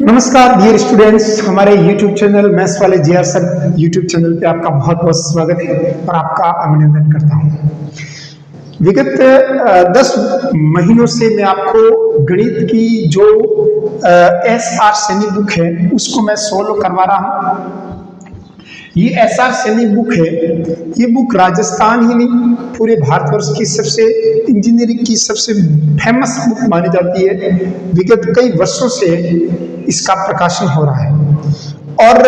नमस्कार dear students, हमारे YouTube channel maths वाले जीआर सर YouTube चैनल पे आपका बहुत बहुत स्वागत है और आपका अभिनंदन करता हूँ। विगत 10 महीनों से मैं आपको गणित की जो SR सैनी बुक है उसको मैं सोल्व करवा रहा हूँ। ये SR सैनी बुक है, ये बुक राजस्थान ही नहीं पूरे भारतवर्ष की सबसे इंजीनियरिंग की सबसे फेमस बुक मानी जाती है। विगत कई वर्षों से इसका प्रकाशन हो रहा है और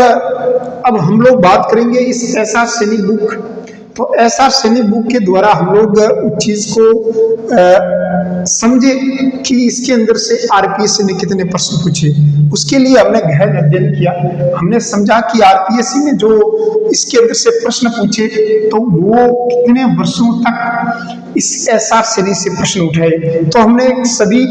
अब हम लोग बात करेंगे इस SR सैनी बुक। तो SR सैनी बुक के द्वारा हम लोग उस चीज को समझे कि इसके अंदर से आरपीएससी ने कितने प्रश्न पूछे। उसके लिए हमने गहन अध्ययन किया। हमने समझा कि आरपीएससी ने जो इसके अंदर से प्रश्न पूछे तो वो कितने वर्षों तक इस SR सैनी से प्रश्न उठाए। तो हमने सभी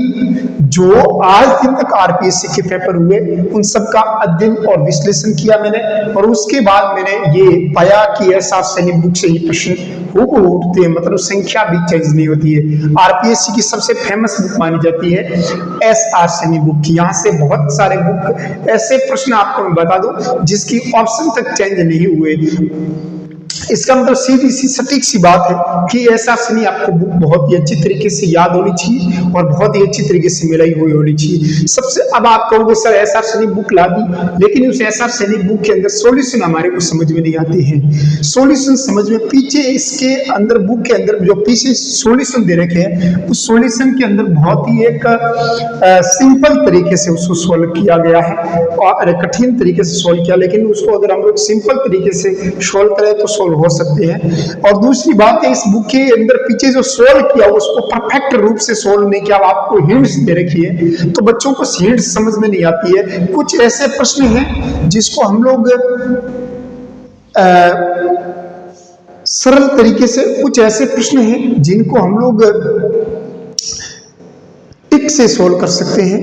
जो आज दिन तक आरपीएससी के पेपर हुए उन सब का अध्ययन और विश्लेषण किया मैंने, और उसके बाद मैंने ये पाया कि SR सैनी बुक से ही प्रश्न हूबहू उठते हैं, मतलब संख्या भी चेंज नहीं होती है। आरपीएससी की सबसे फेमस बुक मानी जाती है SR सैनी बुक। यहाँ से बहुत सारे बुक ऐसे प्रश्न आपको मैं बता दूं जिसकी ऑप्शन तक चेंज नहीं हुए। इसका मतलब सीधी सी सटीक सी बात है कि SR सैनी आपको बुक बहुत ही अच्छी तरीके से याद होनी चाहिए और बहुत ही अच्छी तरीके से मिलाई हुई होनी चाहिए। सबसे अब आप कहोगे सर SR सैनी बुक ला दी, लेकिन उस SR सैनी बुक के अंदर सॉल्यूशन हमारे को समझ में नहीं आते हैं। सॉल्यूशन समझ में पीछे इसके अंदर बुक के अंदर जो पीछे सॉल्यूशन दे रखे हैं उस सॉल्यूशन के अंदर बहुत ही एक सिंपल तरीके से उसको सोल्व किया गया है और कठिन तरीके से सोल्व किया, लेकिन उसको अगर हम लोग सिंपल तरीके से सोल्व करें तो सोल्व हो सकते हैं। और दूसरी बात है इस बुक के अंदर पीछे जो सोल्व किया उसको परफेक्ट रूप से सोल्व नहीं किया। आपको हिंट्स दे रखी है तो बच्चों को हिंट्स समझ में नहीं आती है। कुछ ऐसे प्रश्न हैं जिसको हम लोग सरल तरीके से, कुछ ऐसे प्रश्न हैं जिनको हम लोग ट्रिक से सोल्व कर सकते हैं,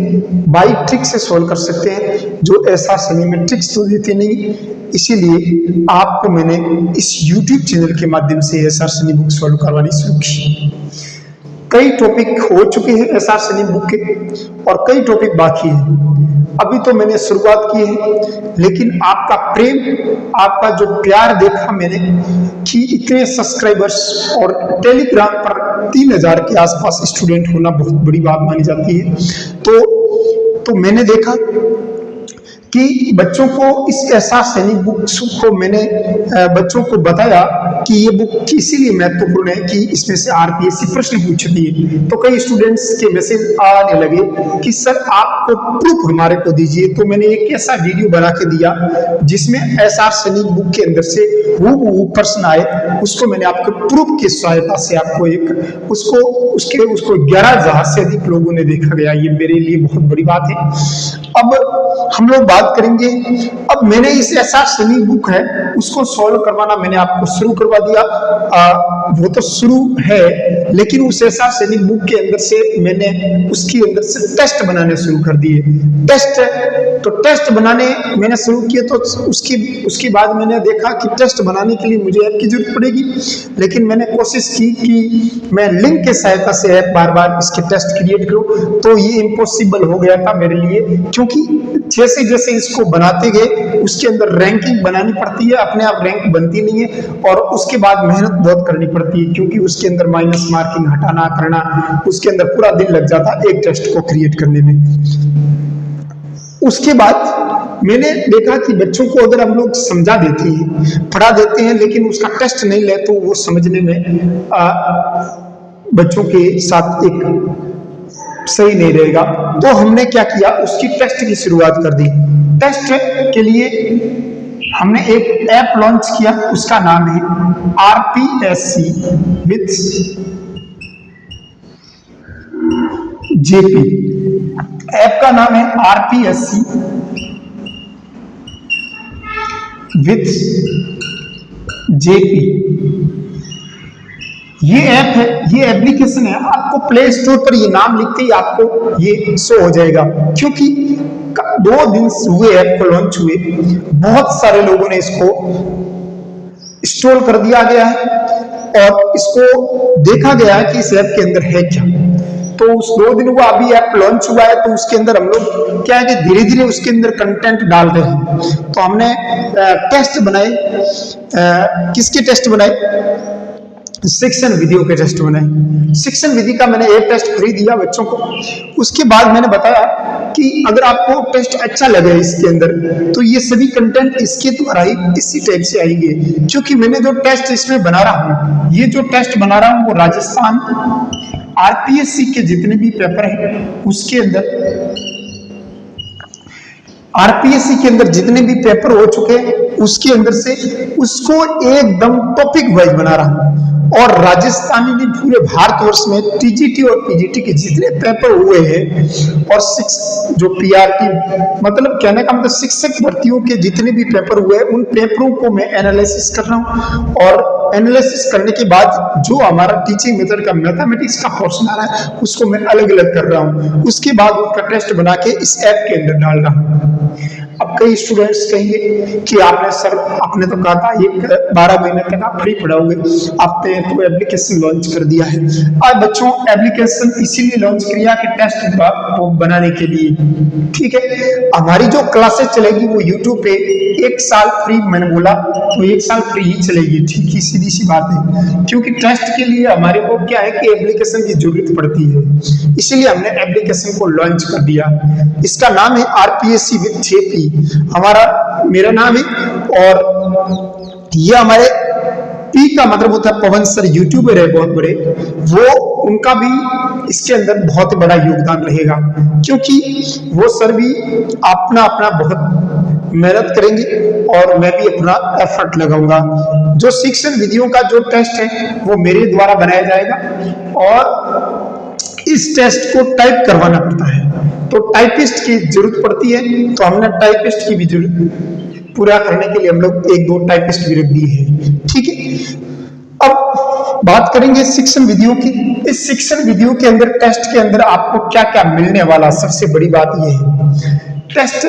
बाई ट्रिक से सोल्व कर सकते हैं, जो SR सैनी में ट्रिक्स तो देते नहीं। इसीलिए आपको मैंने इस YouTube चैनल के माध्यम से SR सैनी बुक सोल्व करवानी शुरू की। कई टॉपिक हो चुके हैं SR सैनी बुक के और कई टॉपिक बाकी हैं। अभी तो मैंने शुरुआत की है, लेकिन आपका प्रेम, आपका जो प्यार देखा मैंने कि इतने सब्सक्राइबर्स और टेलीग्राम पर 3000 के आसपास स्टूडेंट होना बहुत बड़ी बात मानी जाती है। तो मैंने देखा कि बच्चों को इस SR सैनी बुक को मैंने बच्चों को बताया कि ये बुक इसीलिए महत्वपूर्ण है कि इसमें से आरपीएससी प्रश्न पूछती है। तो कई स्टूडेंट्स के मैसेज आने लगे कि सर आपको प्रूफ हमारे को दीजिए। तो मैंने एक ऐसा वीडियो बना के दिया जिसमें SR सैनी बुक के अंदर से हूबहू प्रश्न आए, उसको मैंने आपको प्रूफ की सहायता से आपको एक उसको 11,000 से अधिक लोगों ने देखा गया। ये मेरे लिए बहुत बड़ी बात है। अब हम लोग बात करेंगे, अब मैंने इस SR सैनी बुक है उसको सॉल्व करवाना मैंने आपको शुरू करवा दिया। वो तो शुरू है, लेकिन उस SR सैनी बुक के अंदर से मैंने उसके अंदर से टेस्ट बनाने शुरू कर दिए। टेस्ट बनाने मैंने शुरू किए तो उसके बाद मैंने देखा कि टेस्ट बनाने के लिए मुझे ऐप की जरूरत पड़ेगी, लेकिन मैंने कोशिश की कि मैं लिंक के सहायता से ऐप बार बार इसके टेस्ट क्रिएट करूं, तो ये इम्पॉसिबल हो गया था मेरे लिए, क्योंकि जैसे जैसे इसको बनाते गए उसके अंदर रैंकिंग बनानी पड़ती है, अपने आप रैंक बनती नहीं है, और उसके बाद मेहनत बहुत करनी पड़ती है, क्योंकि उसके अंदर माइनस मार्किंग हटाना करना, उसके अंदर पूरा दिन लग जाता एक टेस्ट को क्रिएट करने में। उसके बाद मैंने देखा कि बच्चों को अगर हम लोग समझा देते हैं, पढ़ा देते हैं, लेकिन उसका टेस्ट नहीं ले तो वो समझने में बच्चों के साथ एक सही नहीं रहेगा। तो हमने क्या किया, उसकी टेस्ट की शुरुआत कर दी। टेस्ट के लिए हमने एक ऐप लॉन्च किया, उसका नाम है आरपीएससी विथ जेपी। ऐप का नाम है आरपीएससी विथ जेपी। ये ऐप है, ये एप्लीकेशन है। आपको प्ले स्टोर पर ये नाम लिखते ही आपको ये शो हो जाएगा, क्योंकि 2 दिन हुए ऐप को लॉन्च हुए, बहुत सारे लोगों ने इसको इंस्टॉल कर दिया गया है और इसको देखा गया है कि इस ऐप के अंदर है क्या। तो उस 2 दिन हुआ, अभी ऐप लॉन्च हुआ है, तो उसके अंदर हम लोग क्या है कि धीरे धीरे उसके अंदर कंटेंट डाल रहे हैं। तो हमने टेस्ट बनाए, किसके टेस्ट बनाए? शिक्षण विधियों के टेस्ट बनाए। शिक्षण विधि का मैंने एक टेस्ट फ्री दिया बच्चों को। उसके बाद मैंने बताया कि अगर आपको टेस्ट अच्छा लगे इसके अंदर, तो ये सभी कंटेंट इसके द्वारा ही इसी टाइप से आएंगे, क्योंकि मैंने जो टेस्ट इसमें बना रहा हूँ, ये जो टेस्ट बना रहा हूँ वो राजस्थान आरपीएससी के जितने भी पेपर हैं उसके अंदर, आरपीएससी के अंदर जितने भी पेपर हो चुके हैं उसके अंदर से उसको एकदम टॉपिक वाइज बना रहा हूं। और राजस्थानी ने पूरे भारतवर्ष में टीजीटी और पीजीटी के जितने पेपर हुए हैं और जो पीआरटी मतलब कहने का मतलब शिक्षक भर्तियों के जितने भी पेपर हुए उन पेपरों को मैं एनालिसिस कर रहा हूं। और एनालिसिस करने के बाद जो हमारा टीचिंग मेथड का मैथमेटिक्स का पोर्शन आ रहा है उसको मैं अलग अलग कर रहा हूं। उसके बाद उसका टेस्ट बना के इस ऐप के अंदर डाल रहा हूं। अब कई स्टूडेंट्स कहेंगे कि आपने तो कहा था 12 महीने तक आप फ्री पढ़ाओगे, आपने तो एप्लीकेशन लॉन्च कर दिया है। आज बच्चों एप्लीकेशन इसीलिए लॉन्च किया कि टेस्ट बनाने के लिए, ठीक है। हमारी जो क्लासेस चलेगी वो यूट्यूब पे 1 साल फ्री, मैंने बोला तो 1 साल फ्री ही चलेगी, ठीक है, सीधी सी बात है। क्योंकि टेस्ट के लिए हमारे को क्या है कि एप्लीकेशन की जरूरत पड़ती है, इसीलिए हमने एप्लीकेशन को लॉन्च कर दिया। इसका नाम है आरपीएससी विद 6P। मेरा नाम है और ये हमारे पी का मतलब होता है पवन सर, यूट्यूबर है बहुत बड़े, वो उनका भी इसके अंदर बहुत बड़ा योगदान रहेगा, क्योंकि वो सर भी अपना अपना बहुत मेहनत करेंगे और मैं भी अपना एफर्ट लगाऊंगा। जो शिक्षण विधियों का जो टेस्ट है वो मेरे द्वारा बनाया जाएगा और इस टेस्ट को टाइप करवाना पड़ता है, तो टाइपिस्ट की जरूरत पड़ती है, तो हमने टाइपिस्ट की भी जरूरत पूरा करने के लिए हम लोग 1-2 टाइपिस्ट भी रख दिए हैं, ठीक है। अब बात करेंगे शिक्षण विधियों की। इस शिक्षण विधियों के अंदर टेस्ट के अंदर आपको क्या क्या मिलने वाला, सबसे बड़ी बात यह है टेस्ट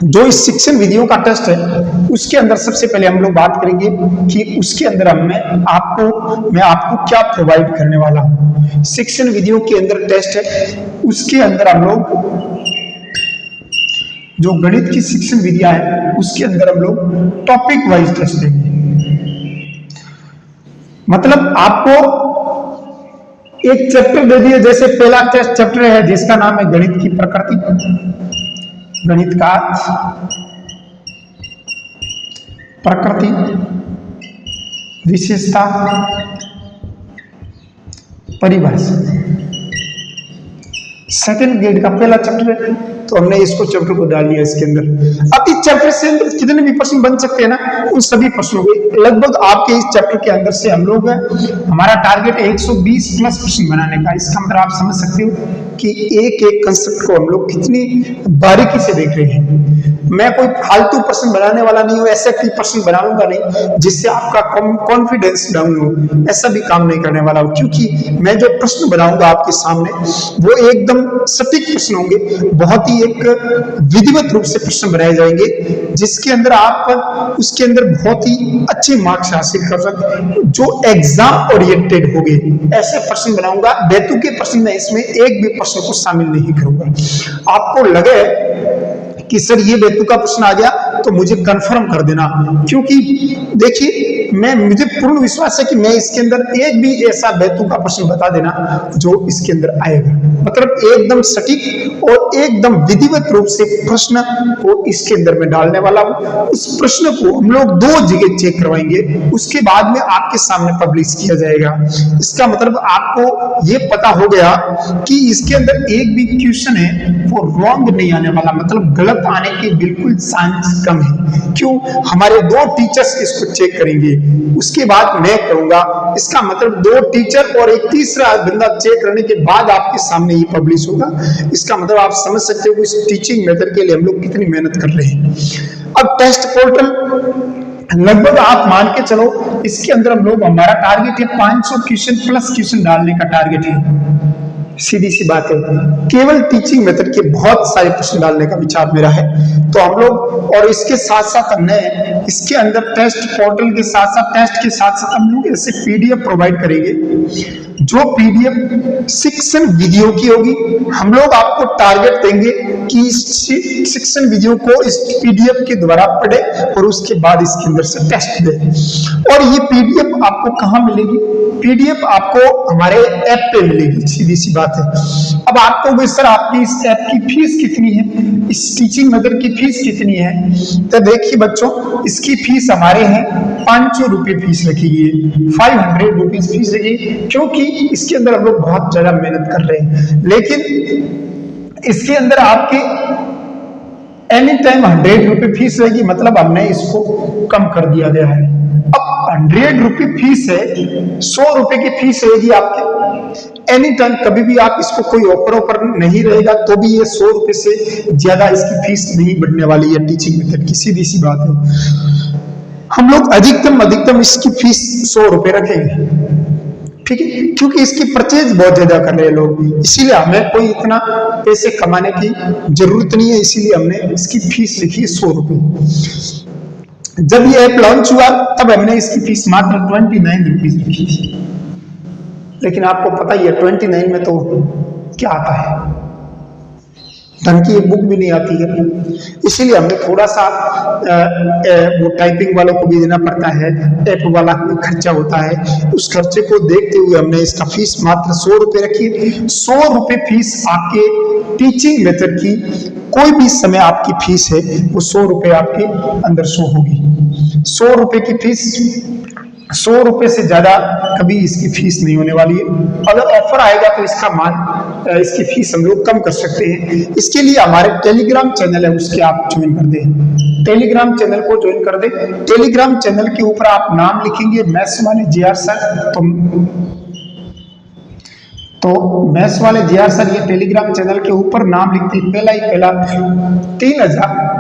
जो इस शिक्षण विधियों का टेस्ट है उसके अंदर सबसे पहले हम लोग बात करेंगे कि उसके अंदर मैं आपको क्या प्रोवाइड करने वाला हूं। शिक्षण विधियों के अंदर टेस्ट है, उसके अंदर हम लोग जो गणित की शिक्षण विधियां है उसके अंदर हम लोग टॉपिक वाइज टेस्ट देंगे। मतलब आपको एक चैप्टर दे दिए, जैसे पहला टेस्ट चैप्टर है जिसका नाम है गणित की प्रकृति, गणित का प्रकृति, विशेषता, परिभाषा। सेकंड ग्रेड का पहला चैप्टर है, तो हमने इसको चैप्टर को डाल दिया इसके अंदर। अब इस चैप्टर से कितने भी प्रश्न बन सकते हैं ना, उन सभी प्रश्नों को लगभग आपके इस चैप्टर के अंदर से हम लोग, हमारा टारगेट है 120 प्लस प्रश्न बनाने का। इसका मतलब आप समझ सकते हो कि एक एक कंसेप्ट को हम लोग कितनी बारीकी से देख रहे हैं। मैं कोई फालतू प्रश्न बनाने वाला नहीं हूँ, ऐसे भी प्रश्न बनाऊंगा नहीं जिससे आपका कॉन्फिडेंस डाउन हो, ऐसा भी काम नहीं करने वाला हूँ, क्योंकि मैं जो प्रश्न बनाऊंगा आपके सामने वो एकदम सटीक प्रश्न होंगे, बहुत ही एक विधिवत रूप से प्रश्न बनाए जाएंगे जिसके अंदर आप उसके अंदर बहुत ही अच्छे मार्क्स हासिल कर सकते, जो एग्जाम ओरिएंटेड होंगे। ऐसे प्रश्न बनाऊंगा, बेतुके प्रश्न में इसमें एक भी प्रश्न को शामिल नहीं करूंगा। आपको लगे कि सर ये बेतुका प्रश्न आ गया तो मुझे कंफर्म कर देना, क्योंकि देखिए मुझे पूर्ण विश्वास है कि मैं इसके अंदर एक भी ऐसा बेतुका प्रश्न बता देना जो इसके अंदर आएगा, मतलब एकदम सटीक और एकदम विधिवत रूप से प्रश्न को इसके अंदर मैं डालने वाला हूं। उस प्रश्न को हम लोग 2 जगह चेक करवाएंगे, उसके बाद में आपके सामने पब्लिश किया जाएगा। इसका मतलब आपको ये पता हो गया कि इसके अंदर एक भी क्वेश्चन है वो रॉन्ग नहीं आने वाला, मतलब गलत आने के बिल्कुल चांस कम है। क्यों? हमारे 2 टीचर्स इसको चेक करेंगे, उसके बाद मैं करूंगा। इसका मतलब 2 टीचर और एक तीसरा बंदा चेक करने के बाद आपके सामने ये पब्लिश होगा। इसका मतलब आप समझ सकते हो कि इस टीचिंग मेथड के लिए हम लोग कितनी मेहनत कर रहे हैं। अब टेस्ट पोर्टल लगभग आप मान के चलो, इसके अंदर हम लोग, हमारा टारगेट है 500 क्वेश्चन प्लस क्वेश्चन डालने का टारगेट है। सीधी सी बात है, केवल टीचिंग मेथड के बहुत सारे प्रश्न डालने का विचार मेरा है। तो हम लोग, और इसके साथ साथ हमने इसके अंदर टेस्ट पोर्टल के साथ साथ, टेस्ट के साथ साथ हम लोग ऐसे पीडीएफ प्रोवाइड करेंगे, जो पीडीएफ शिक्षण वीडियो की होगी। हम लोग आपको टारगेट देंगे कि इस शिक्षण वीडियो को इस पीडीएफ के द्वारा पढ़े और उसके बाद इसके अंदर से टेस्ट दें। और ये पीडीएफ आपको कहाँ मिलेगी? पीडीएफ आपको हमारे ऐप पे मिलेगी, सीधी सी बात है। अब आपको भी सर आपकी इस ऐप की फीस कितनी है, इस टीचिंग मेथड की फीस कितनी है? तो देखिए बच्चों, इसकी फीस हमारे हैं 500 रुपये फीस रखी है, 500 रुपीज फीस रखी, क्योंकि इसके अंदर हम लोग बहुत ज्यादा मेहनत कर रहे हैं। लेकिन इसके अंदर आपके एनी टाइम 100 रुपये फीस रहेगी, मतलब हमने इसको कम कर दिया गया है। अब 100 रुपये फीस है, 100 रुपए की फीस रहेगी आपके एनी टाइम। कभी भी आप इसको कोई ऑफर नहीं रहेगा तो भी ये 100 रुपए से ज्यादा इसकी फीस नहीं बढ़ने वाली है टीचिंग मेथड की, सीधी सी बात है। हम लोग अधिकतम इसकी फीस 100 रुपए रखेंगे, ठीक है, क्योंकि इसकी परचेज बहुत ज्यादा कर रहे हैं लोग, इसीलिए हमें कोई इतना पैसे कमाने की जरूरत नहीं है, इसीलिए हमने इसकी फीस लिखी है 100 रुपए। जब ये ऐप लॉन्च हुआ तब हमने इसकी फीस मात्र 29 रुपीज रखी थी, लेकिन आपको पता ही है 29 में तो क्या आता है, ढंग की एक बुक भी नहीं आती है, इसीलिए हमने थोड़ा सा वो टाइपिंग वालों को भी देना पड़ता है, ऐप वाला कोई खर्चा होता है, उस खर्चे को देखते हुए हमने इसका फीस मात्र 100 रुपए रखी है। 100 रुपए फीस आपके टीचिंग मेथड की, कोई भी समय आपकी फीस है वो 100 रुपए आपके अंदर शो होगी। 100 रुपए की फीस, 100 रुपए से ज्यादा कभी इसकी फीस नहीं होने वाली है। अगर ऑफर आएगा तो इसकी फीस हम लोग कम कर सकते हैं। इसके लिए हमारे टेलीग्राम चैनल है, उसके आप ज्वाइन कर दें, टेलीग्राम चैनल को ज्वाइन कर दें। टेलीग्राम चैनल के ऊपर आप नाम लिखेंगे मैथ्स वाले JR सर, तो मैथ्स वाले JR सर, ये टेलीग्राम चैनल के ऊपर नाम लिखते हैं, पहला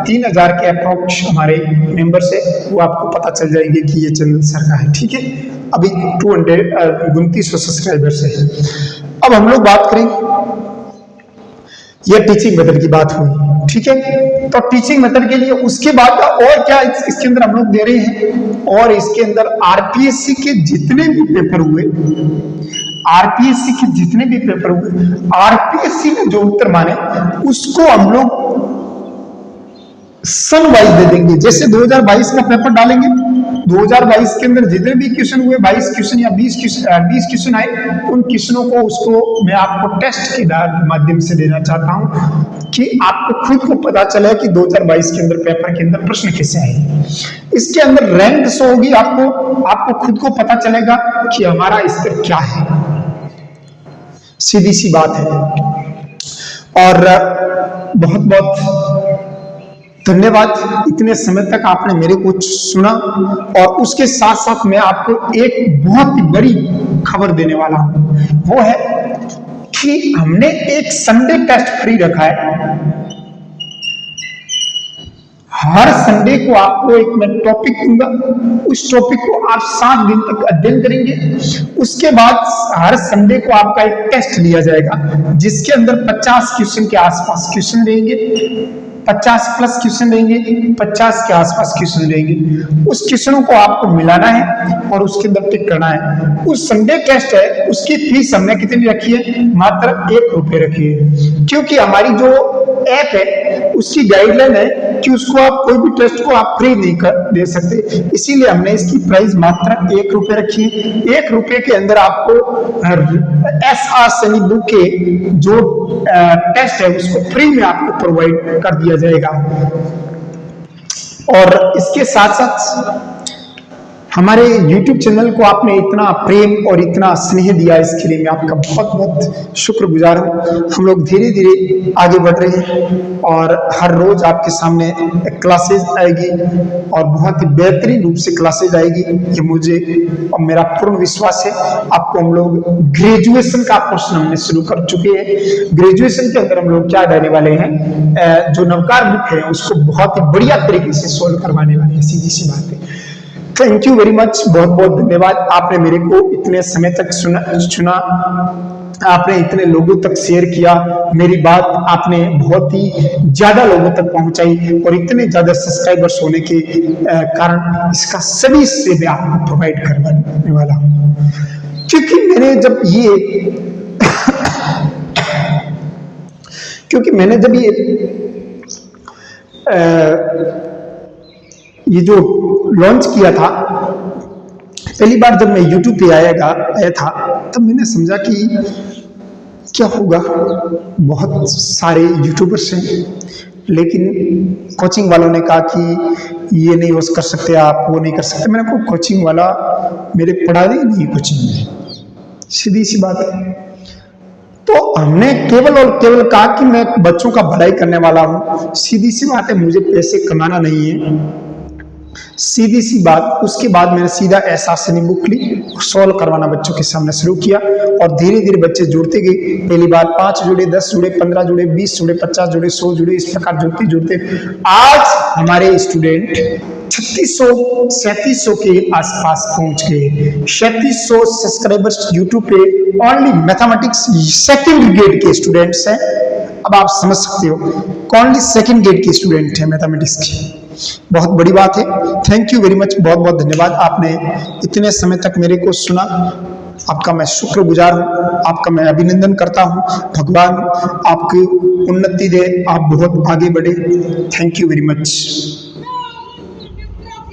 3000 के अप्रोक्स हमारे मेंबर्स है, वो आपको पता चल जाएंगे कि ये चैनल सर का है, ठीक है। अभी 2900 सब्सक्राइबर्स है। अब हम लोग बात करेंगे, ये टीचिंग मेथड की बात हुई, ठीक है। तो टीचिंग मेथड के लिए उसके बाद का और क्या इसके अंदर हम लोग दे रहे हैं, और इसके अंदर आरपीएससी के जितने भी पेपर हुए, आरपीएससी के जितने भी पेपर हुए, आरपीएससी ने जो उत्तर माने उसको हम लोग सन वाइज दे देंगे। जैसे 2022 का पेपर डालेंगे, 2022 के अंदर जितने भी क्वेश्चन हुए, 22 क्वेश्चन या 20 क्वेश्चन आए, उन क्वेश्चनों को उसको मैं आपको टेस्ट के माध्यम से देना चाहता हूं कि आपको खुद को पता चले कि 2022 के अंदर पेपर के अंदर प्रश्न कैसे आए। इसके अंदर रैंक शो होगी, आपको खुद को पता चलेगा कि हमारा स्तर क्या है, सीधी सी बात है। और बहुत बहुत धन्यवाद, इतने समय तक आपने मेरे को सुना। और उसके साथ साथ मैं आपको एक बहुत ही बड़ी खबर देने वाला हूं, वो है कि हमने एक संडे टेस्ट फ्री रखा है। हर संडे को आपको एक मैं टॉपिक दूंगा, उस टॉपिक को आप 7 दिन तक अध्ययन करेंगे। उसके बाद हर संडे को आपका एक टेस्ट लिया जाएगा, जिसके अंदर 50 क्वेश्चन के आसपास क्वेश्चन रहेंगे, 50 प्लस क्वेश्चन रहेंगे, 50 के आसपास क्वेश्चन रहेंगे। उस क्वेश्चनों को आपको मिलाना है और उसके अंदर टिक करना है। उस संडे टेस्ट है, उसकी फीस हमने कितनी रखी है? मात्र 1 रुपए रखी है, क्योंकि हमारी जो ऐप है उसकी गाइडलाइन है कि उसको आप कोई भी टेस्ट को आप फ्री नहीं कर दे सकते, इसीलिए हमने इसकी प्राइस मात्र 1 रुपए रखी है। 1 रुपए के अंदर आपको SR सैनी बुक के जो टेस्ट है उसको फ्री में आपको प्रोवाइड कर दिया जाएगा। और इसके साथ साथ हमारे YouTube चैनल को आपने इतना प्रेम और इतना स्नेह दिया, इसके लिए मैं आपका बहुत बहुत शुक्रगुजार हूँ। हम लोग धीरे धीरे आगे बढ़ रहे हैं और हर रोज आपके सामने क्लासेज आएगी और बहुत ही बेहतरीन रूप से क्लासेज आएगी, ये मुझे और मेरा पूर्ण विश्वास है। आपको हम लोग ग्रेजुएशन का पोर्शन हमने शुरू कर चुके हैं। ग्रेजुएशन के अंदर हम लोग क्या देने वाले हैं, जो नवकार बुक है उसको बहुत ही बढ़िया तरीके से सोल्व करवाने वाले हैं, सीधी सी बात है। थैंक यू वेरी मच, बहुत बहुत धन्यवाद, आपने मेरे को इतने समय तक सुना। आपने इतने लोगों तक शेयर किया, मेरी बात आपने बहुत ही ज्यादा लोगों तक पहुंचाई और इतने ज्यादा सब्सक्राइबर्स होने के कारण इसका सभी श्रेय मैं आपको प्रोवाइड करवाने वाला हूं। क्योंकि मैंने जब ये जो लॉन्च किया था पहली बार, जब मैं YouTube पे आया था, तब मैंने समझा कि क्या होगा, बहुत सारे यूट्यूबर्स हैं, लेकिन कोचिंग वालों ने कहा कि ये नहीं कर सकते आप, वो नहीं कर सकते। मैंने कहा कोचिंग वाला मेरे पढ़ा दे नहीं कोचिंग में, सीधी सी बात है। तो हमने केवल और केवल कहा कि मैं बच्चों का भलाई करने वाला हूं, सीधी सी बात है, मुझे पैसे कमाना नहीं है, सीधी सी बात। उसके बाद मैंने सीधा एसआर बुक ली, सॉल्व करवाना बच्चों के सामने शुरू किया और धीरे धीरे बच्चे जुड़ते गए। पहली बार 5 जुड़े, 10 जुड़े, 15 जुड़े, 20 जुड़े, 50 जुड़े, 100 जुड़े, इस प्रकार जुड़ते जुड़ते आज हमारे स्टूडेंट 3600 के आसपास पहुंच गए। 3600 सब्सक्राइबर्स यूट्यूब पे ओनली मैथमेटिक्स सेकंड ग्रेड के स्टूडेंट्स हैं। अब आप समझ सकते हो, ओनली सेकंड ग्रेड के स्टूडेंट हैं मैथमेटिक्स के। बहुत बड़ी बात है। थैंक यू वेरी मच, बहुत बहुत धन्यवाद, आपने इतने समय तक मेरे को सुना, आपका मैं शुक्रगुजार हूँ, आपका मैं अभिनंदन करता हूँ। भगवान आपकी उन्नति दे, आप बहुत आगे बढ़े। Thank you very much.